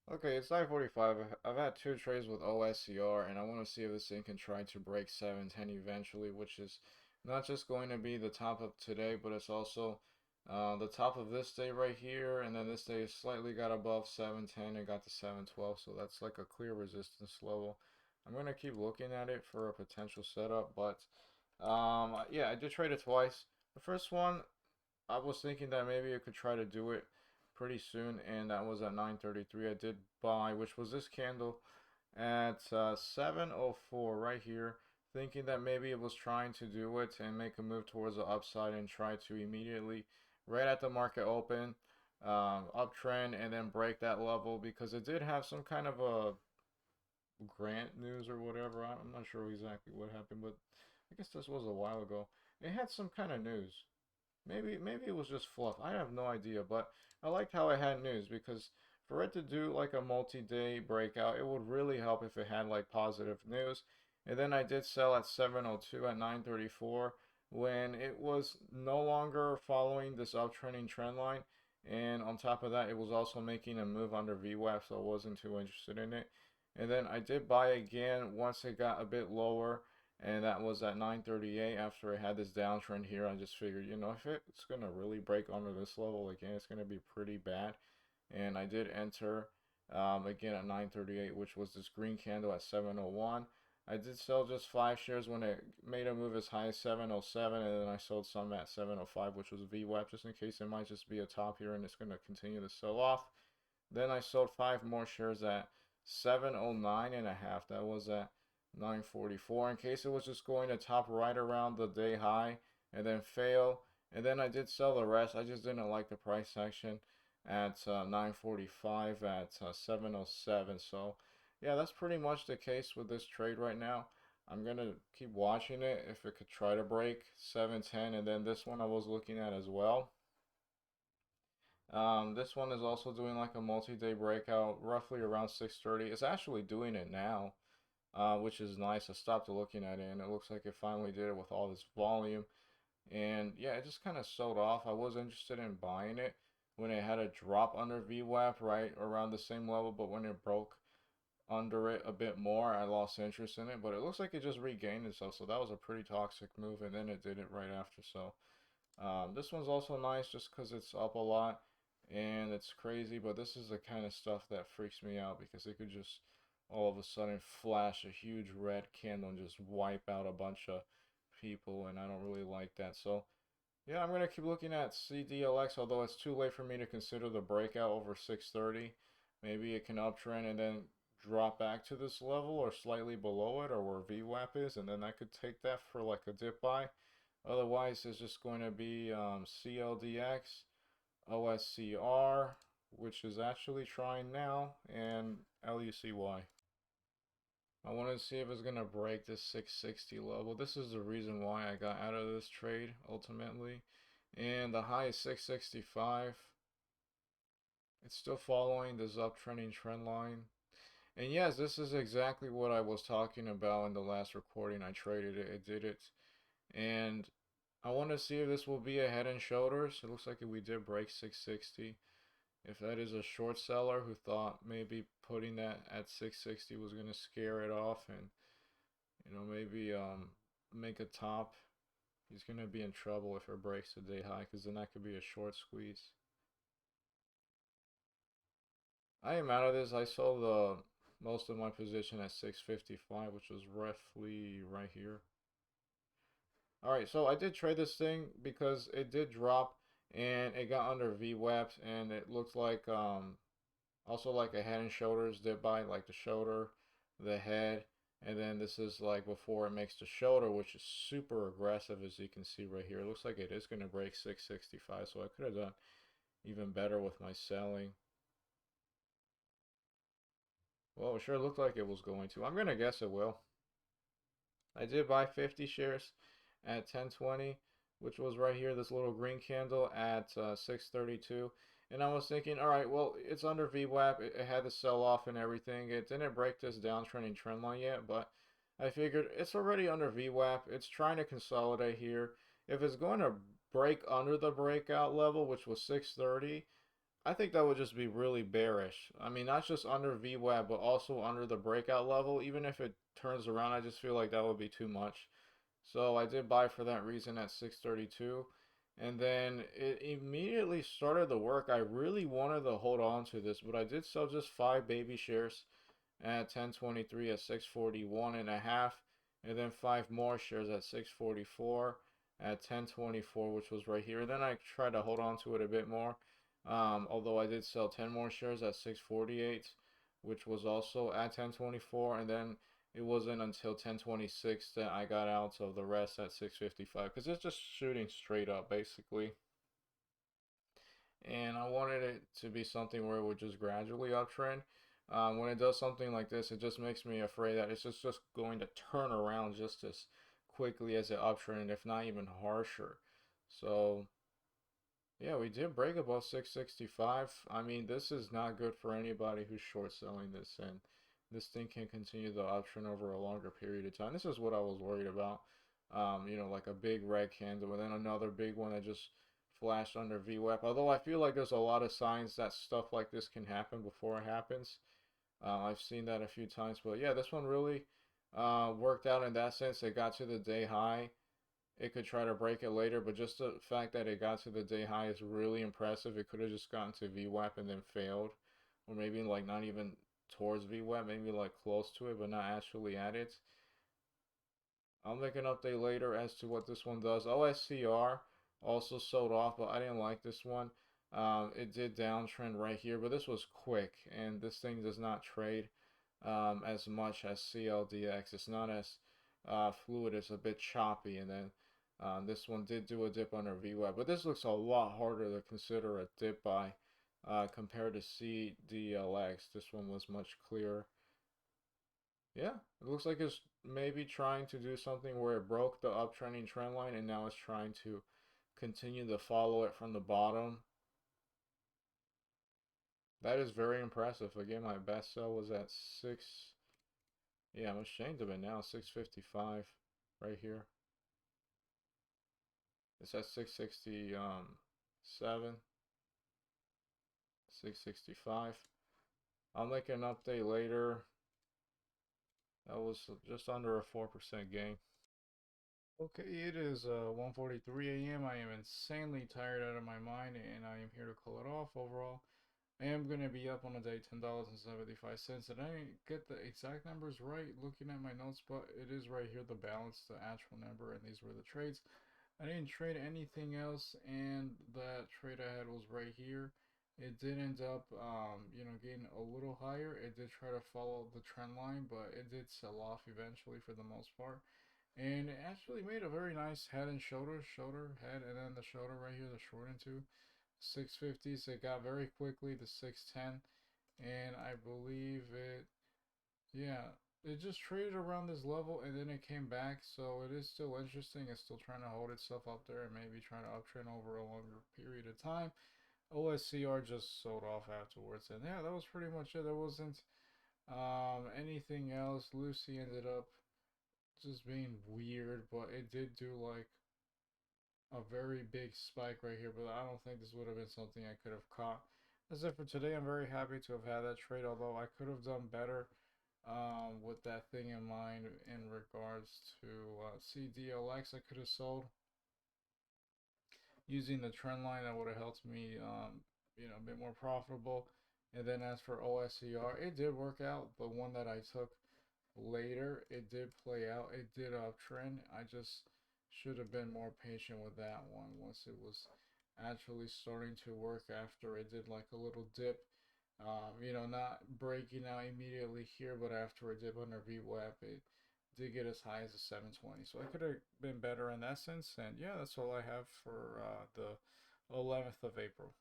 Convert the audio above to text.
Okay, it's 9:45. I've had two trades with OSCR, and I want to see if this thing can try to break 710 eventually, which is not just going to be the top of today, but it's also the top of this day right here, and then this day slightly got above 710 and got to 712, so that's like a clear resistance level. I'm going to keep looking at it for a potential setup, but yeah, I did trade it twice. The first one, I was thinking that maybe I could try to do it pretty soon, and that was at 9:33. I did buy, which was this candle at 7:04 right here, thinking that maybe it was trying to do it and make a move towards the upside and try to immediately, right at the market open, uptrend and then break that level because it did have some kind of a grant news or whatever. I'm not sure exactly what happened, but I guess this was a while ago. It had some kind of news. Maybe it was just fluff. I have no idea, but I liked how it had news because for it to do like a multi-day breakout, it would really help if it had like positive news. And then I did sell at 7:02 at 9:34 when it was no longer following this uptrending trend line. And on top of that, it was also making a move under VWAP, so I wasn't too interested in it. And then I did buy again once it got a bit lower, and that was at 9:38 after it had this downtrend here. I just figured, if it's gonna really break under this level again, it's gonna be pretty bad. And I did enter again at 9:38, which was this green candle at 7:01. I did sell just 5 shares when it made a move as high as 7:07, and then I sold some at 7:05, which was VWAP, just in case it might just be a top here and it's gonna continue to sell off. Then I sold 5 more shares at 7:09 and a half. That was at 9:44 in case it was just going to top right around the day high and then fail. And then I did sell the rest. I just didn't like the price action at 9:45 at 7:07. So yeah, that's pretty much the case with this trade right now. I'm gonna keep watching it if it could try to break 710, and then this one I was looking at as well. This one is also doing like a multi-day breakout, roughly around 6:30. It's actually doing it now, which is nice. I stopped looking at it, and it looks like it finally did it with all this volume. And yeah, it just kind of sold off. I was interested in buying it when it had a drop under VWAP, right around the same level, but when it broke under it a bit more, I lost interest in it. But it looks like it just regained itself, so that was a pretty toxic move, and then it did it right after. So this one's also nice just because it's up a lot and it's crazy, but this is the kind of stuff that freaks me out because it could just all of a sudden flash a huge red candle and just wipe out a bunch of people, and I don't really like that. So, yeah, I'm going to keep looking at CDLX, although it's too late for me to consider the breakout over 630. Maybe it can uptrend and then drop back to this level or slightly below it or where VWAP is, and then I could take that for like a dip buy. Otherwise, it's just going to be CLDX, OSCR, which is actually trying now, and LUCY. I wanted to see if it's going to break this 660 level. This is the reason why I got out of this trade ultimately. And the high is 665. It's still following this uptrending trend line. And yes, this is exactly what I was talking about in the last recording. I traded it, it did it. And I want to see if this will be a head and shoulders. It looks like we did break 660. If that is a short seller who thought maybe putting that at 660 was going to scare it off and maybe make a top, he's going to be in trouble if it breaks the day high because then that could be a short squeeze. I am out of this. I sold most of my position at 655, which was roughly right here. All right, so I did trade this thing because it did drop and it got under VWAP and it looked like also like a head and shoulders dip by like the shoulder, the head, and then this is like before it makes the shoulder, which is super aggressive as you can see right here. It looks like it is going to break 665, so I could have done even better with my selling. Well, it sure looked like it was going to. I'm going to guess it will. I did buy 50 shares at 1020, which was right here, this little green candle at 632. And I was thinking, all right, well, it's under VWAP. It had to sell off and everything. It didn't break this downtrending trend line yet, but I figured it's already under VWAP. It's trying to consolidate here. If it's going to break under the breakout level, which was 630, I think that would just be really bearish. I mean, not just under VWAP, but also under the breakout level. Even if it turns around, I just feel like that would be too much. So I did buy for that reason at 632. And then it immediately started to work. I really wanted to hold on to this, but I did sell just 5 baby shares at 1023 at 641 and a half, and then 5 more shares at 644 at 1024, which was right here. And then I tried to hold on to it a bit more, although I did sell 10 more shares at 648, which was also at 1024, and then it wasn't until 1026 that I got out of the rest at 655 because it's just shooting straight up basically. And I wanted it to be something where it would just gradually uptrend. When it does something like this, it just makes me afraid that it's just going to turn around just as quickly as it uptrend, if not even harsher. So yeah, we did break above 665. I mean, this is not good for anybody who's short selling this, and this thing can continue the uptrend over a longer period of time. This is what I was worried about. Like a big red candle, and then another big one that just flashed under VWAP. Although I feel like there's a lot of signs that stuff like this can happen before it happens. I've seen that a few times, but yeah, this one really worked out in that sense. It got to the day high. It could try to break it later, but just the fact that it got to the day high is really impressive. It could have just gotten to VWAP and then failed, or maybe like not even towards VWAP, maybe like close to it, but not actually at it. I'll make an update later as to what this one does. OSCR also sold off, but I didn't like this one. It did downtrend right here, but this was quick, and this thing does not trade as much as CLDX. It's not as fluid. It's a bit choppy, and then this one did do a dip under VWAP, but this looks a lot harder to consider a dip by compared to CDLX. This one was much clearer. Yeah, it looks like it's maybe trying to do something where it broke the uptrending trend line and now it's trying to continue to follow it from the bottom. That is very impressive. Again, my best sell was at 6. Yeah, I'm ashamed of it now. 655 right here. It's at 667, 665. I'll make an update later. That was just under a 4% gain. Okay, it is 1:43 a.m. I am insanely tired out of my mind, and I am here to call it off. Overall, I am going to be up on a day $10.75, and I didn't get the exact numbers right looking at my notes, but it is right here, the balance, the actual number, and these were the trades. I didn't trade anything else, and that trade I had was right here. It did end up, getting a little higher. It did try to follow the trend line, but it did sell off eventually for the most part. And it actually made a very nice head and shoulder, head, and then the shoulder right here, the short into 650. So it got very quickly to 610, and I believe it, yeah, it just traded around this level and then it came back. So it is still interesting. It's still trying to hold itself up there and maybe trying to uptrend over a longer period of time. OSCR just sold off afterwards, and yeah, that was pretty much it. There wasn't anything else. Lucy ended up just being weird, but it did do like a very big spike right here, but I don't think this would have been something I could have caught. That's it for today. I'm very happy to have had that trade, although I could have done better with that thing in mind in regards to CDLX. I could have sold using the trend line. That would have helped me, a bit more profitable. And then as for OSCR, it did work out. The one that I took later, it did play out. It did uptrend. I just should have been more patient with that one once it was actually starting to work after it did like a little dip. Not breaking out immediately here, but after a dip under VWAP, it did get as high as a 720. So I could have been better in that sense. And yeah, that's all I have for the 11th of April.